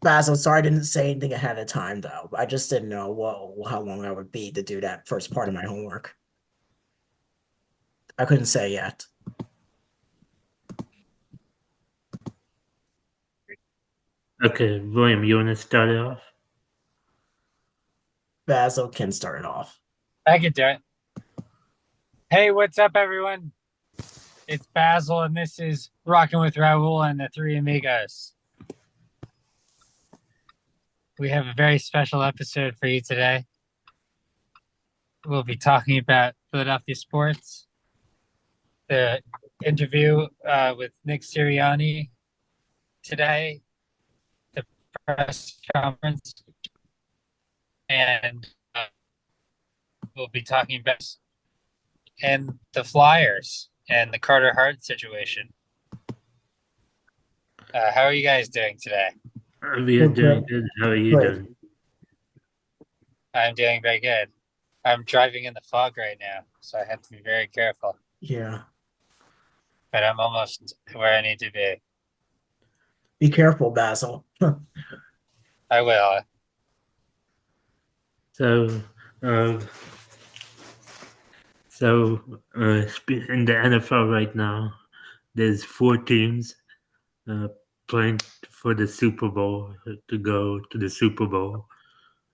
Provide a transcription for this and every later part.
Basil, sorry I didn't say anything ahead of time though. I just didn't know how long I would be to do that first part of my homework. I couldn't say yet. Okay, William, you want to start it off? Basil can start it off. I can do it. Hey, what's up, everyone? It's Basil, and this is Rockin' with Rahul and the Three Amigos. We have a very special episode for you today. We'll be talking about Philadelphia sports, the interview with Nick Sirianni today, the press conference, and we'll be talking about and the Flyers and the Carter Hart situation. How are you guys doing today? We are doing good. How are you Great. doing? I'm doing very good. I'm driving in the fog right now, so I have to be very careful. Yeah. But I'm almost where I need to be. Be careful, Basil. I will. So, uh, in the NFL right now, there's four teams uh, playing for the Super Bowl to go to the Super Bowl.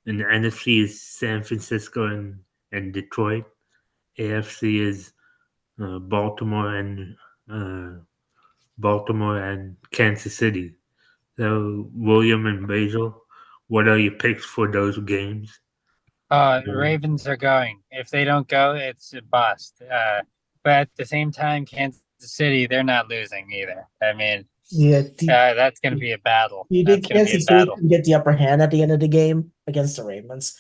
In the NFC is San Francisco and Detroit. AFC is uh, Baltimore and uh, Baltimore and Kansas City. So, William and Basil, what are your picks for those games? Ravens are going. If they don't go, it's a bust. But at the same time, Kansas City, they're not losing either. I mean, Yeah. that's going to be a battle. Do you That's think going to be a Kansas City battle. can get the upper hand at the end of the game against the Ravens?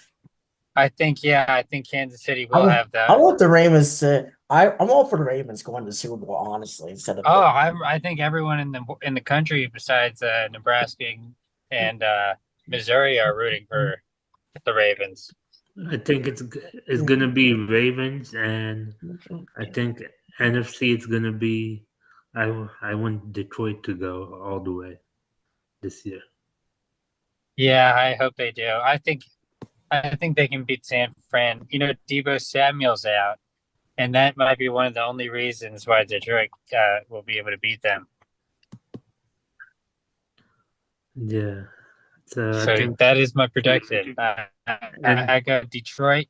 I think Kansas City I will want, have I that. want the Ravens to. I'm all for the Ravens going to the Super Bowl, honestly, instead of. I think everyone in the country besides Nebraska and Missouri are rooting for the Ravens. I think it's gonna be Ravens, and I think NFC is gonna be. I want Detroit to go all the way this year. Yeah, I hope they do. I think they can beat San Fran. You know, Debo Samuel's out, and that might be one of the only reasons why Detroit will be able to beat them. Yeah, so I So think that is my prediction. and I go Detroit,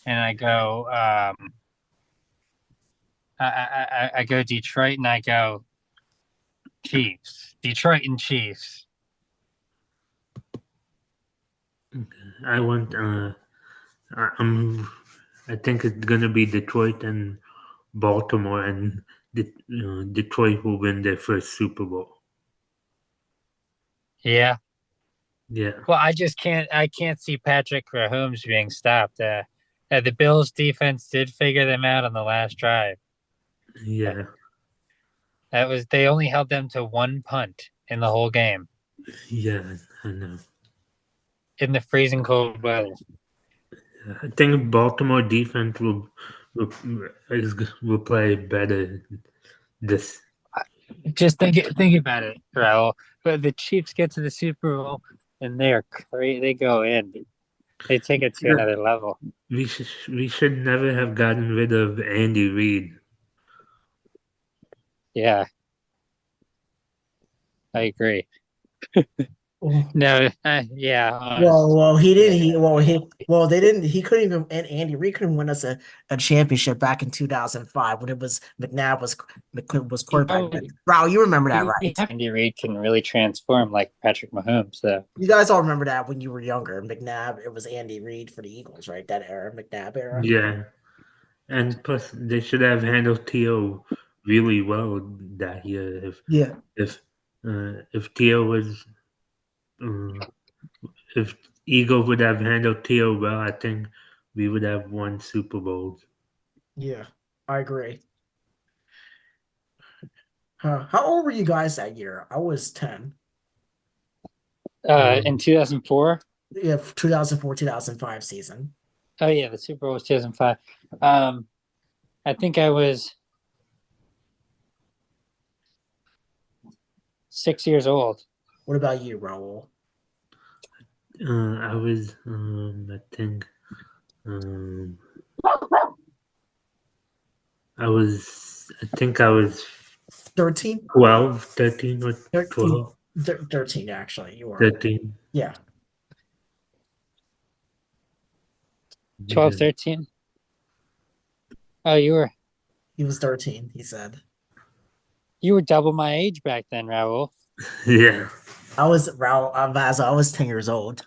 and I go I go Detroit, and I go Chiefs. Detroit and Chiefs. I want. I'm. I think it's gonna be Detroit and Baltimore, and Detroit will win their first Super Bowl. Yeah. Yeah, Well, I can't see Patrick Mahomes being stopped. The Bills defense did figure them out on the last drive. yeah, They only held them to one punt in the whole game yeah. I know. in the freezing cold weather. I think Baltimore defense will will play better this. Just think about it, Raul. But the Chiefs get to the Super Bowl and they're crazy. They go in. They take it to Yeah, another level. we should never have gotten rid of Andy Reid. Yeah, I agree. Oh. No, yeah, Well, he didn't. yeah. They didn't. He couldn't even. And Andy Reid couldn't win us a championship back in 2005 when it was McNabb was quarterback. Oh, Wow, you remember that, right? Andy Reid can really transform like Patrick Mahomes. So You guys all remember that when you were younger. McNabb, it was Andy Reid for the Eagles, right? That era, McNabb era. Yeah, and plus they should have handled Tio really well that year. Yeah, If Tio was uh, if Eagle would have handled Tio well, I think we would have won Super Bowls. yeah, I agree. How old were you guys that year? I was 10. in Um, 2004. Yeah, 2004, 2005 season. Oh yeah, the Super Bowl was 2005. Um, I think I was 6 years old. What about you, Raul? I was, I think, um, I think I was 13? 12, 13 or 13, 12, 13 actually. You were. 13. Yeah. 12, Yeah. 13. Oh, He was 13, he said. you were double my age back then, Rahul. Yeah. I was Raul Vaz, I was 10 years old.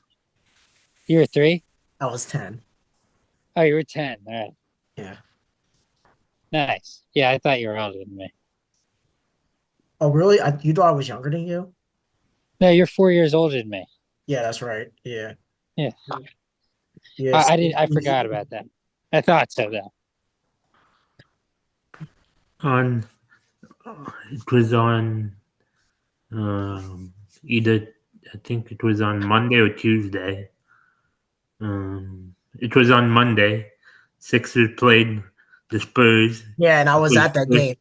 You were 3? I was 10. Oh, you were 10. All right. Yeah. Nice. Yeah, I thought you were older than me. Oh, really? You thought I was younger than you? No, you're 4 years older than me. Yeah, that's right. Yeah. Yeah. Yes. I forgot about that. I thought so though. On, it was on, um, either, I think it was on Monday or Tuesday. It was on Monday. Sixers played the Spurs. Yeah, and I It was was at that first, game.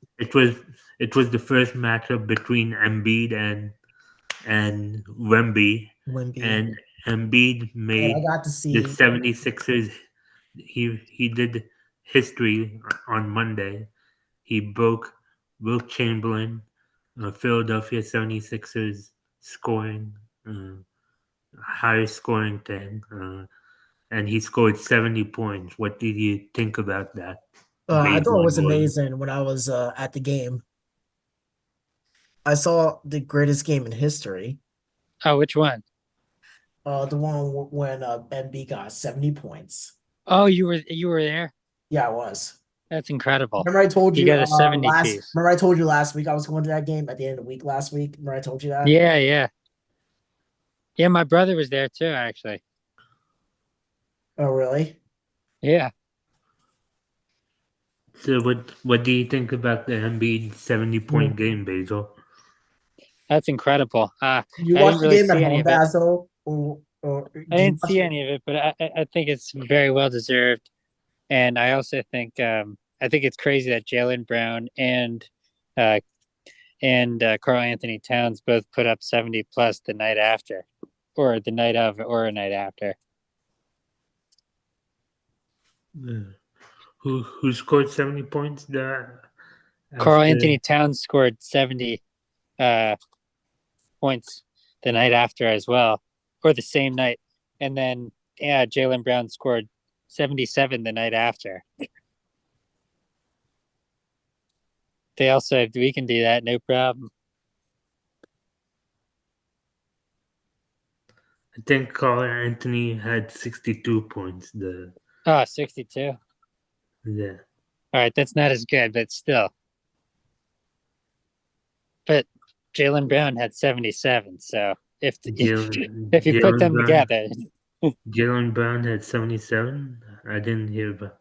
it was the first matchup between Embiid and Wemby, Wimby. and Embiid And I made got to the see 76ers. He did history on Monday. He broke Wilt Chamberlain, Philadelphia 76ers scoring, highest scoring thing, and he scored 70 points. What did you think about that? I thought it Baseline was was. amazing when I was at the game. I saw the greatest game in history. Oh, which one? The one when MB got 70 points. Oh, you were there? Yeah, I was. That's incredible. Remember I told You you got a 70 piece. remember I told you last week I was going to that game at the end of the week last week? Remember I told you that? Yeah, yeah. Yeah, my brother was there too, actually. Oh, really? Yeah. So what do you think about the Embiid 70-point Mm. game, Basil? That's incredible. I You didn't watched the really game at see any home, of it. Basil? Or I did you didn't watch see it? any of it, but I think it's very well deserved. And I also think I think it's crazy that Jalen Brown uh and Carl Anthony Towns both put up 70 plus the night after, or the night of, or a night after. Uh, who scored 70 points there Carl after? Anthony Towns scored 70 uh, points the night after as well, or the same night. And then Jalen Brown scored 77 the night after. They all said, we can do that, no problem. I think Carl Anthony had 62 points. Oh, 62. Yeah. All right, that's not as good, but still. But Jalen Brown had 77. So if you put Jalen them Brown together, Jalen Brown had 77. I didn't hear about.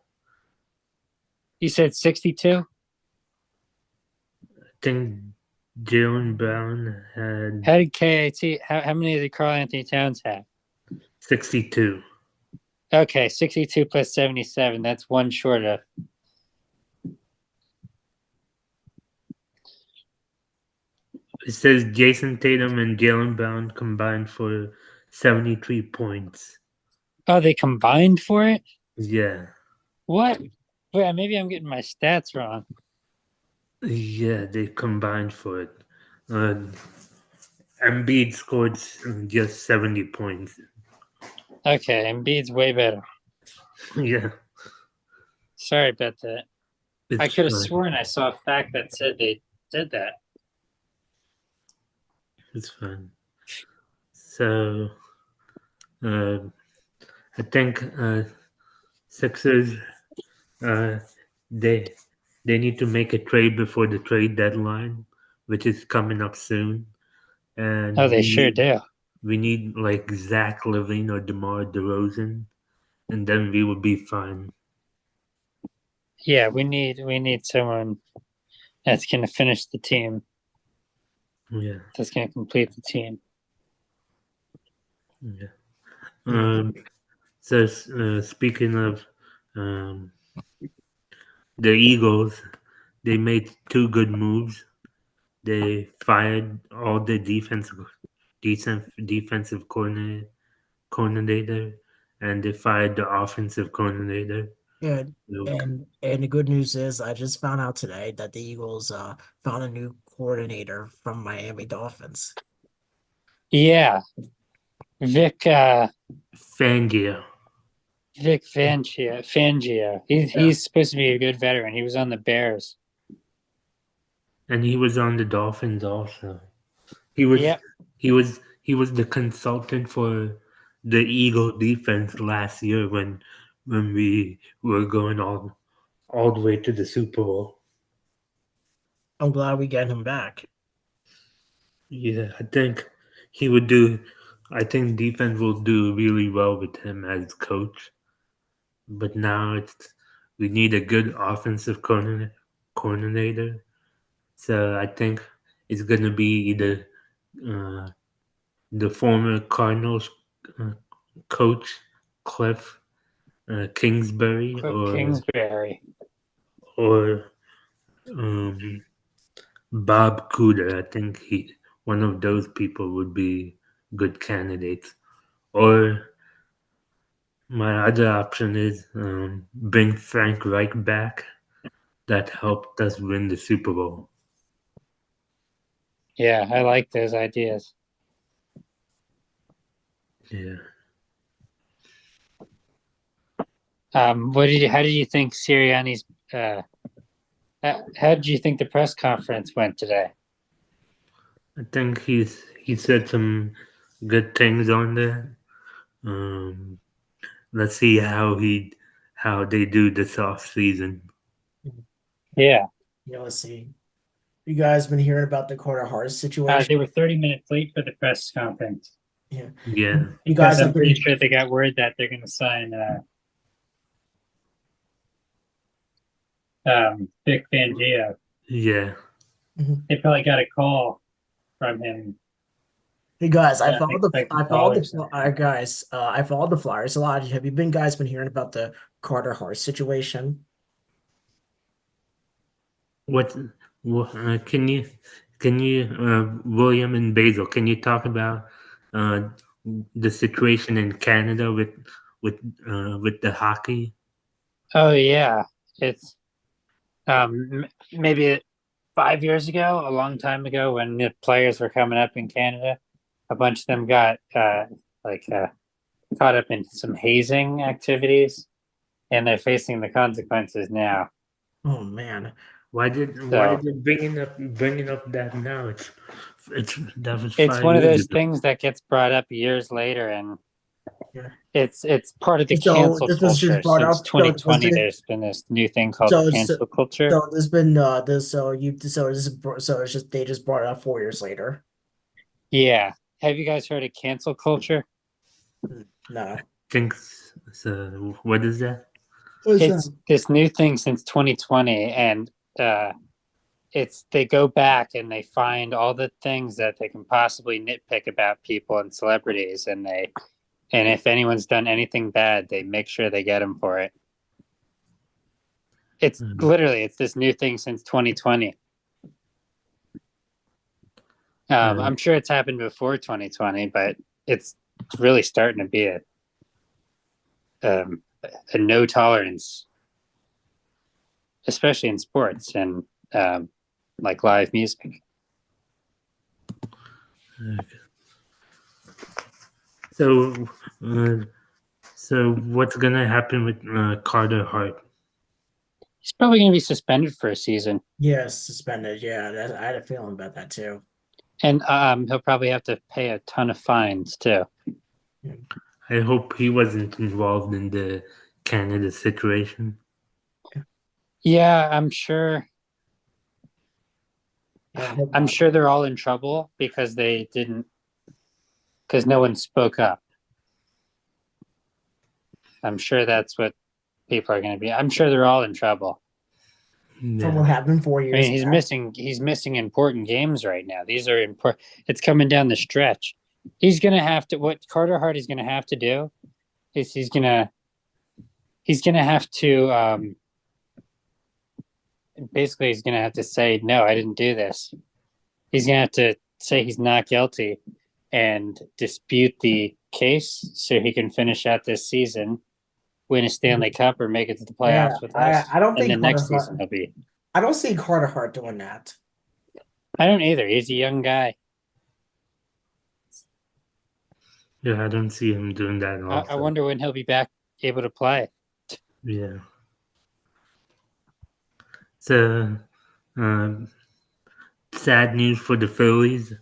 you said 62. I think Jalen Brown had How did KAT? How many did Carl Anthony Towns have? 62. Okay, 62 plus 77. That's one short of. It says Jason Tatum and Jalen Brown combined for 73 points. Oh, they combined for it? Yeah. What? Wait, maybe I'm getting my stats wrong. Yeah, they combined for it. Uh, Embiid scored just 70 points. Okay, Embiid's way better. Yeah, Sorry about that. I it's could have fine. sworn I saw a fact that said they did that. It's fine. So, uh, I think Sixers, uh, they they need to make a trade before the trade deadline, which is coming up soon, Oh, and they sure do. we need like Zach LaVine or DeMar DeRozan, and then we would be fine. Yeah, we need someone that's gonna finish the team. Yeah, That's gonna complete the team. yeah. Mm. So speaking of um, the Eagles, they made two good moves. They fired all the defensive coordinator, and they fired the offensive coordinator. Yeah, So, and the good news is I just found out today that the Eagles found a new coordinator from Miami Dolphins. Yeah, Vic Fangio, Vic Fangio. He's supposed to be a good veteran. He was on the Bears. and he was on the Dolphins also. He was Yep. he was the consultant for the Eagle defense last year when we were going all the way to the Super Bowl. I'm glad we get him back. Yeah, I think he would do. I think defense will do really well with him as coach. But now we need a good offensive coordinator. So I think it's gonna be either uh, the former Cardinals uh, coach Cliff Kingsbury Cliff Kingsbury. or um, Bob Cooter. I think he one of those people would be good candidates. Or my other option is bring Frank Reich back. That helped us win the Super Bowl. Yeah, I like those ideas. Yeah. How did you think Sirianni's how did you think the press conference went today? I think he said some good things on there. Um, let's see how they do this off season. Yeah. Yeah, let's see. You guys been hearing about the Carter Hart situation? They were 30 minutes late for the press conference. Yeah. Yeah, You guys Because I'm have pretty been sure they got word that they're gonna sign Vic Fangio. yeah. They probably got a call from him. Hey guys, I Yeah, followed the expected I call followed or the something. guys. I followed the Flyers a lot. Have you been guys been hearing about the Carter Hart situation? What? Can you, William and Basil? Can you talk about uh, the situation in Canada with the hockey? Oh yeah, it's maybe 5 years ago, a long time ago, when the players were coming up in Canada, a bunch of them got like caught up in some hazing activities, and they're facing the consequences now. Oh man. Why So are they bringing up that now? It's that was it's five one of years those ago. things that gets brought up years later, and Yeah. it's part of the So cancel this was just culture. brought Since up. So was 2020, it? there's been this new thing called So so, cancel culture. so there's been this. So it's just they just brought it up 4 years later. Yeah. Have you guys heard of cancel culture? No. Think so. What is that? What's It's that? this new thing since 2020, and it's they go back and they find all the things that they can possibly nitpick about people and celebrities, and if anyone's done anything bad, they make sure they get them for it. It's Mhm. literally it's this new thing since 2020. Uh, I'm sure it's happened before 2020, but it's really starting to be um, a no tolerance, especially in sports and like live music. okay. So, uh, so what's gonna happen with Carter Hart? He's probably going to be suspended for a season, Yes, suspended. Yeah, I had a feeling about that too. and he'll probably have to pay a ton of fines too. Yeah, I hope he wasn't involved in the Canada situation. Yeah, I'm sure. I hope I'm not. sure they're all in trouble because they didn't, because no one spoke up. I'm sure that's what people are going to be. I'm sure they're all in trouble. From Yeah. what happened four I years mean, back. he's missing important games right now. These are important. It's coming down the stretch. He's going to have to, what Carter Hart is going to have to do is he's going to have to, basically he's going to have to say, no, I didn't do this. He's going to have to say he's not guilty and dispute the case so he can finish out this season, win a Stanley Cup, or make it to the Yeah, playoffs with us. I don't And think then Carter next season Hart. he'll be. I don't see Carter Hart doing that. I don't either. He's a young guy. Yeah, I don't see him doing that I also. wonder when he'll be back able to play. Yeah. So, um, sad news for the Phillies.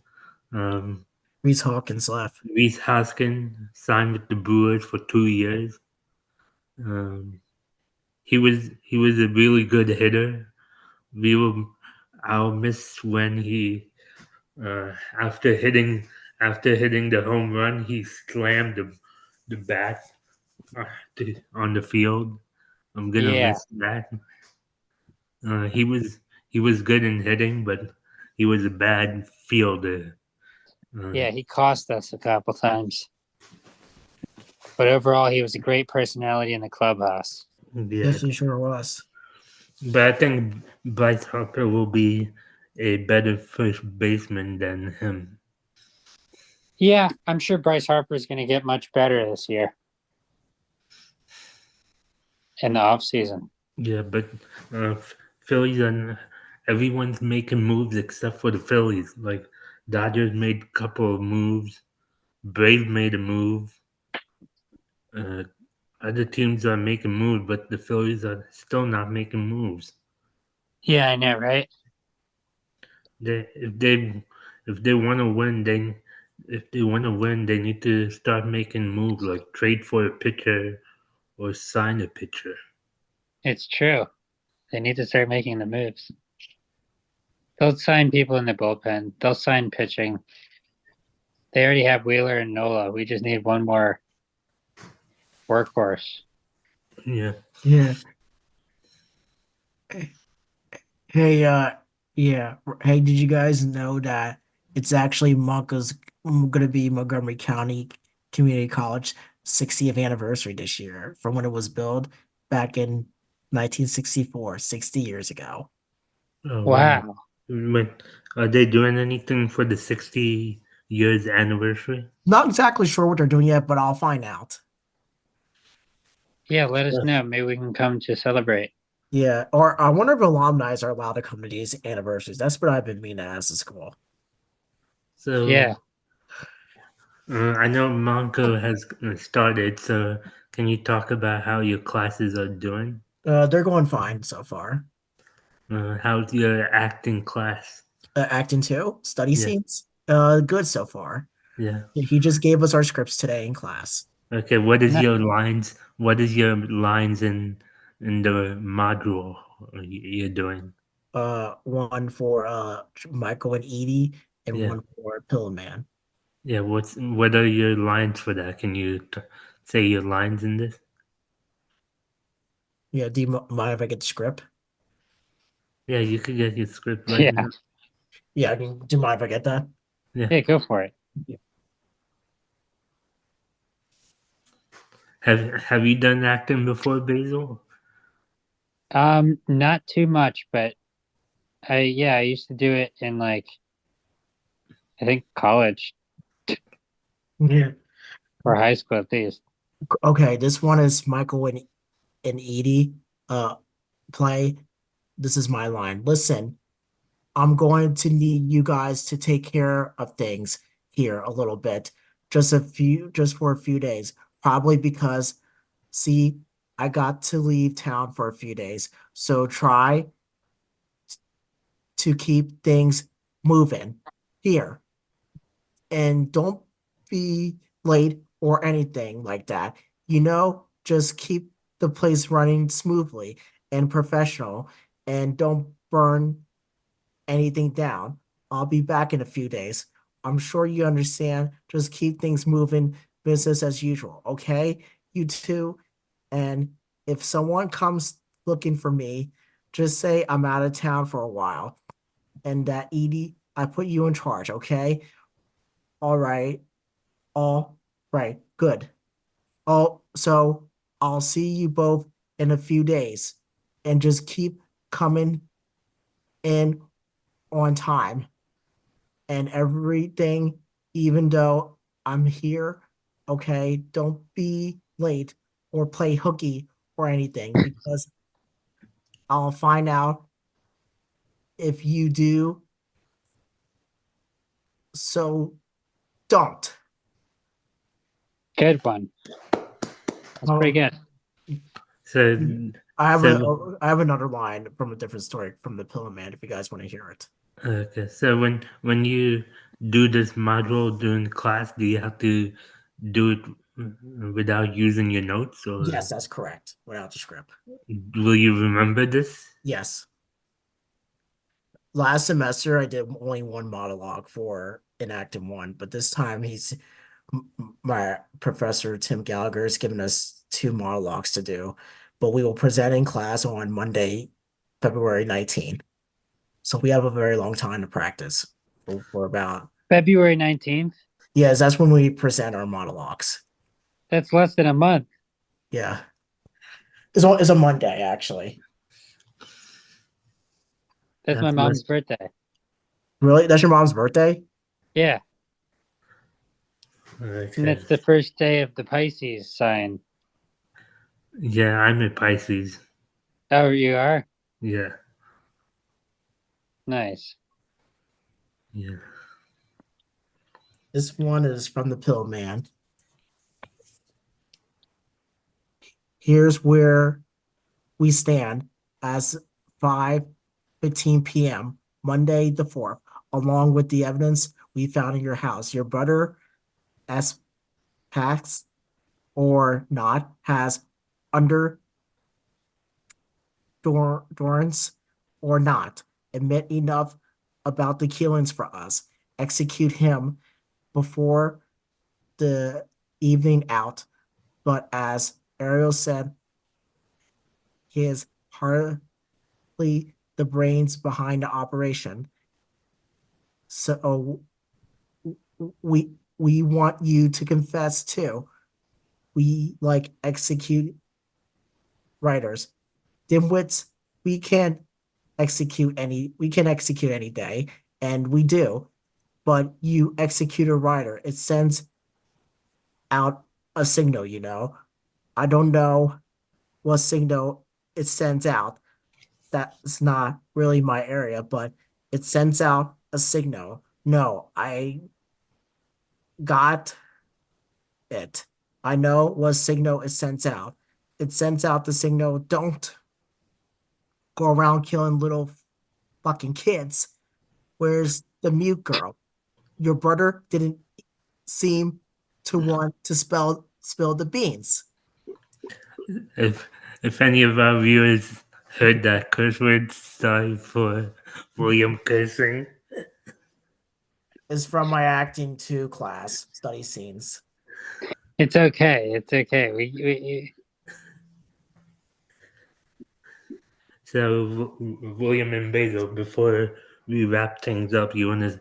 Um, Reese Hawkins left. Reese Hoskin signed with the Brewers for 2 years. Um, he was a really good hitter. We will I'll miss when he after hitting the home run, he slammed the bat uh, on the field. I'm gonna Yeah. miss that. He was good in hitting, but he was a bad fielder. Yeah, he cost us a couple times. But overall, he was a great personality in the clubhouse. Yeah, Yes, he sure was. but I think Bryce Harper will be a better first baseman than him. Yeah, I'm sure Bryce Harper is going to get much better this year in the offseason. Yeah, but Phillies and everyone's making moves except for the Phillies. Like Dodgers made a couple of moves, Braves made a move. Uh, Other teams are making moves, but the Phillies are still not making moves. Yeah, I know, right? They if they want to win, they need to start making moves like trade for a pitcher or sign a pitcher. It's true. They need to start making the moves. They'll sign people in the bullpen. They'll sign pitching. They already have Wheeler and Nola. We just need one more workhorse. Yeah. Yeah. Hey, yeah. Hey, did you guys know that it's actually gonna be Montgomery County Community College 60th anniversary this year from when it was built back in 1964, 60 years ago. Oh wow. Wow. But are they doing anything for the 60 years anniversary? Not exactly sure what they're doing yet, but I'll find out. Yeah, let us know. Maybe we can come to celebrate. Yeah, or I wonder if alumni are allowed to come to these anniversaries. That's what I've been meaning to ask the school. So Yeah. I know Monco has started. So can you talk about how your classes are doing? They're going fine so far. How's your acting class? Acting two, study Yeah, scenes, good so far. yeah. He just gave us our scripts today in class. Okay, what is No. your lines? What is your lines in the module you're doing? One for Michael and Edie, and Yeah, one for Pillman. yeah. What are your lines for that? Can you say your lines in this? Yeah, do you mind if I get the script? Yeah, you could get your script right Yeah. now. Yeah, I mean, do you mind if I get that? Yeah. Yeah, go for it. Have you done acting before, Basil? Not too much, but I used to do it in like I think college Yeah. or high school at least. Okay, this one is Michael and Edie play. This is my line. Listen, I'm going to need you guys to take care of things here a little bit. Just for a few days. Probably because, see, I got to leave town for a few days. So try to keep things moving here. And don't be late or anything like that. Just keep the place running smoothly and professional and don't burn anything down. I'll be back in a few days. I'm sure you understand. Just keep things moving, business as usual, okay? You too. And if someone comes looking for me, just say I'm out of town for a while and that Edie, I put you in charge, okay? All right. All right. Good. Oh, so I'll see you both in a few days and just keep coming in on time and everything, even though I'm here Okay, don't be late or play hooky or anything because I'll find out if you do. So don't. Good one. That's pretty Oh, good. So, I have so another line from a different story from the Pillow Man if you guys want to hear it. okay. So when you do this module during class, do you have to do it without using your notes, Yes, or that's correct. Without the script. will you remember this? Yes. Last semester I did only one monologue for Enacted One, but this time my professor Tim Gallagher has given us two monologues to do, but we will present in class on Monday, February 19th. So we have a very long time to practice for about, February 19th. yes, that's when we present our monologues. That's less than a month. Yeah. It's a Monday, actually. That's my That's mom's less. birthday. Really? That's your mom's birthday? Yeah. And Okay. that's the first day of the Pisces sign. Yeah, I'm a Pisces. Oh, you are? Yeah, Nice. yeah. This one is from the Pill Man. Here's where we stand as 5:15 p.m. Monday the 4th, along with the evidence we found in your house. Your brother, as packs or not, has under durance or not admit enough about the killings for us. Execute him before the evening out. But as Ariel said, he is hardly the brains behind the operation. So we want you to confess too. We like execute writers. Dimwits, we can execute any day, and we do, but you execute a writer. It sends out a signal, you know. I don't know what signal it sends out. That's not really my area, but it sends out a signal. No, I got it. I know what signal it sends out. It sends out the signal, don't go around killing little fucking kids. Where's the mute girl? Your brother didn't seem to want to spill the beans. If if any of our viewers heard that curse word, sorry for William cursing. Is from my acting 2 class, study scenes. It's okay. It's okay. We So, William and Basil, before we wrap things up, you wanna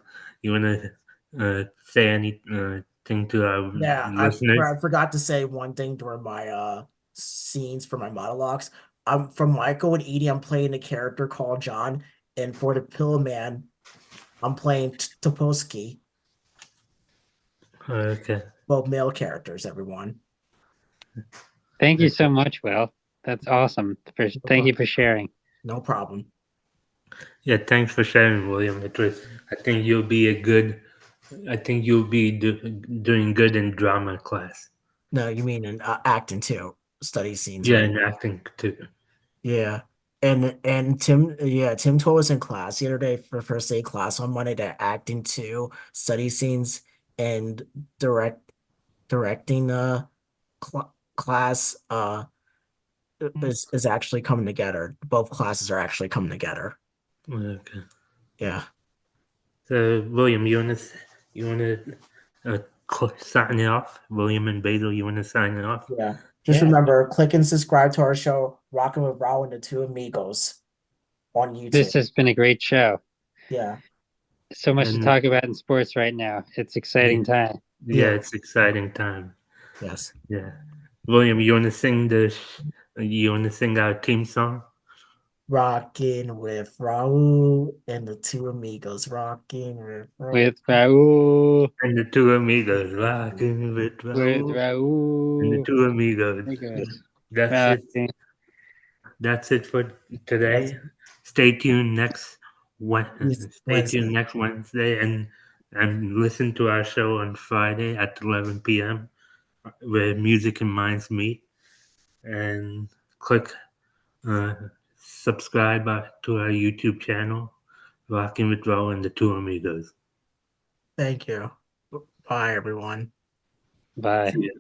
say anything to our Yeah, listeners? I forgot to say one thing during my scenes for my monologues. I'm from Michael and Edie. I'm playing a character called John, and for the Pillow Man, I'm playing Toposki, Okay. both male characters. Everyone, thank you so Okay. much, Will. That's awesome. no Thank you problem. for sharing. No problem. Yeah, thanks for sharing, William. It was. I think you'll be a good. I think you'll be doing good in drama class. No, you mean in acting too, study scenes, Yeah, right? and acting too. Yeah. And Tim, yeah, Tim told us in class the other day for first day class on Monday that acting two, study scenes, and directing class is actually coming together. Both classes are actually coming together. Okay. Yeah. So, William, you wanna sign it off? William and Basil, you wanna sign it off? Yeah. Just Yeah. remember, click and subscribe to our show, Rockin' with Rahul and the Two Amigos on YouTube. This has been a great show. Yeah. So much to And talk about in sports right now. It's yeah, exciting time. yeah, Yeah. it's exciting time. Yes. Yeah, William, you wanna sing our theme song? Rocking with Rahul and the two amigos. Rocking with Rahul. With Raul. And the two amigos rocking with With Rahul. And the Raul. two amigos. Amigos. That's it. Rocking. That's it for today. That's Stay tuned next Stay tuned Wednesday. next Wednesday and listen to our show on Friday at 11 p.m. where music and minds meet. And click uh, subscribe to our YouTube channel, Rocking with Ro and the Two Amigos. Thank you. Bye, everyone. Bye. See ya.